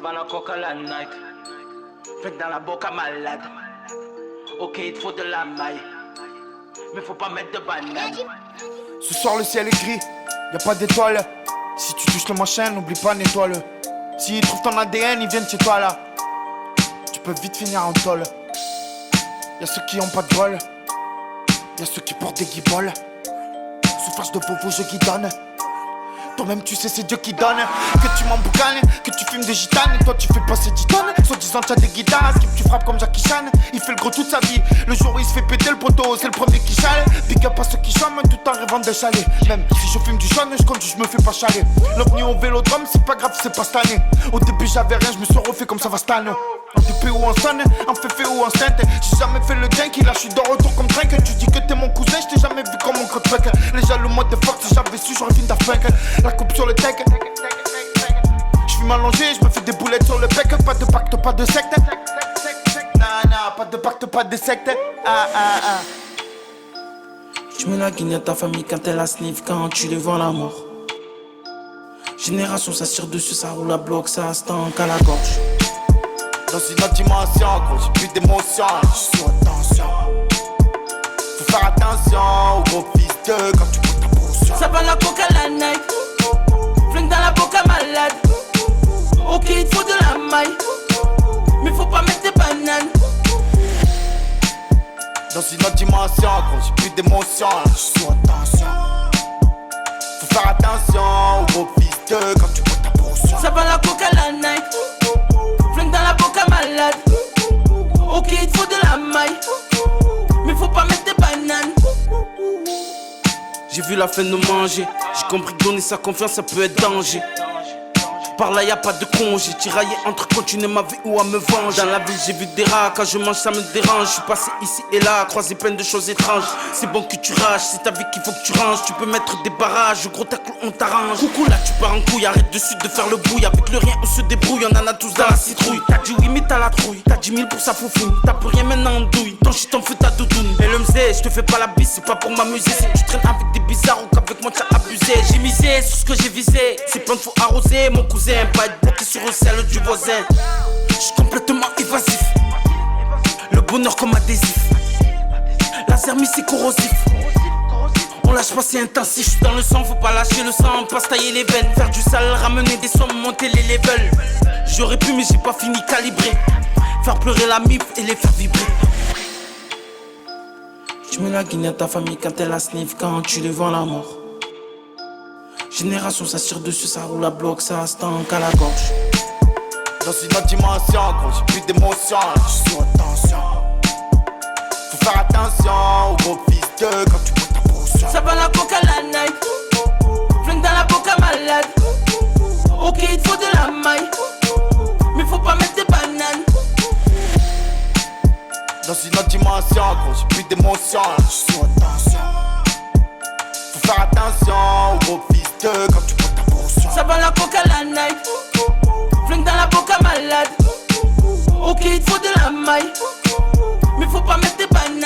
va la coca la night. Fais dans la boca malade. Ok, il te faut de la maille. Mais faut pas mettre de banane. Ce soir le ciel est gris, y'a pas d'étoiles. Si tu touches le machin, n'oublie pas nettoie-le. S'ils trouvent ton ADN, ils viennent chez toi là. Tu peux vite finir en tôle. Y'a ceux qui ont pas de bol. Y'a ceux qui portent des guiboles. Souffrage de bobo, je guidonne. Toi-même tu sais c'est Dieu qui donne. Que tu m'emboucanes, que tu fumes des gitanes. Et toi tu fais passer 10 tonnes. Soi-disant t'as des guitares, skip tu frappes comme Jackie Chan. Il fait le gros toute sa vie. Le jour où il se fait péter le poteau, c'est le premier qui chale. Big up à ceux qui chôment tout en rêvant d'échaler. Même si je fume du jaune, je compte, je me fais pas chaler. L'ovni au vélodrome, c'est pas grave, c'est pas cette année. Au début j'avais rien, je me suis refait comme ça va cette année. En TP ou en sonne, en féfé ou en steinte. J'ai jamais fait le drink, là je suis de retour comme drink. Tu dis que t'es mon cousin, je t'ai jamais vu comme mon crotte-bec. Les jaloux moi de fuck, si j'avais su j'aurais fini d'affaire. La coupe sur le tech. Je suis allongé, je me fais des boulettes sur le bec. Pas de pacte, pas de secte. Nah, pas de pacte, pas de secte. Tu mets la guigne à ta famille quand elle a sniff, quand tu les vois la mort. Génération, ça tire dessus, ça roule à bloc, ça se tank à la gorge. Dans une autre dimension, gros, j'ai plus d'émotion, je suis sous attention. Faut faire attention au gros fils de quand tu bois ta potion. Ça va la coca la night. Flingue dans la boca malade. Ok, il te faut de la maille. Mais faut pas mettre des bananes. Dans une autre dimension, gros, j'ai plus d'émotion, je suis sous attention. Faut faire attention au gros fils de quand tu bois ta potion. Ça va la coca la night. Flingue dans la boca malade. Ok, il te faut de la maille. Mais faut pas mettre des bananes. J'ai vu la fin de manger. J'ai compris que donner sa confiance ça peut être danger. Par là y'a pas de congé. Tiraillé entre continuer ma vie ou à me venger. Dans la ville j'ai vu des rats. Quand je mange ça me dérange. Je suis passé ici et là, croisé plein de choses étranges. C'est bon que tu rages, c'est ta vie qu'il faut que tu ranges. Tu peux mettre des barrages, gros tacle on t'arrange. Coucou là tu pars en couille, arrête de suite de faire le brouille. Avec le rien on se débrouille, on en a tous dans la citrouille. T'as dit oui mais t'as la trouille. T'as 10 000 pour sa foufouille. T'as plus rien maintenant en douille. Ton shit en feu ta doudoune. Et le mzé, je te fais pas la bise, c'est pas pour m'amuser. Si tu traînes avec des bizarres ou qu'avec moi t'as abusé. J'ai misé sur ce que j'ai visé. Ces plantes faut arroser mon cousin. Pas être bloqué sur le sel du voisin. J'suis complètement évasif. Le bonheur comme adhésif. Laser mis c'est corrosif. On lâche pas c'est intensif. J'suis dans le sang, faut pas lâcher le sang. Pas se tailler les veines. Faire du sale, ramener des sommes, monter les levels. J'aurais pu mais j'ai pas fini calibré. Faire pleurer la mif et les faire vibrer. Tu mets la guinée à ta famille quand elle a sniff, quand tu les vois la mort. Génération, ça tire dessus, ça roule à bloc, ça se tank à la gorge. Dans une autre dimension, gros, j'ai plus d'émotion, je suis sous attention. Faut faire attention au gros fils de quand tu bois ta potion. Ça va la coca la night. Flingue dans la boca malade. Ok, il te faut de la maille. Mais faut pas mettre des bananes. Dans une autre dimension, gros, j'ai plus d'émotion, je suis sous attention. Faut faire attention au gros fils de quand tu bois ta potion. Ça va la coca la night. Flingue dans la boca malade. Ok, il te faut de la maille. Mais faut pas mettre des bananes.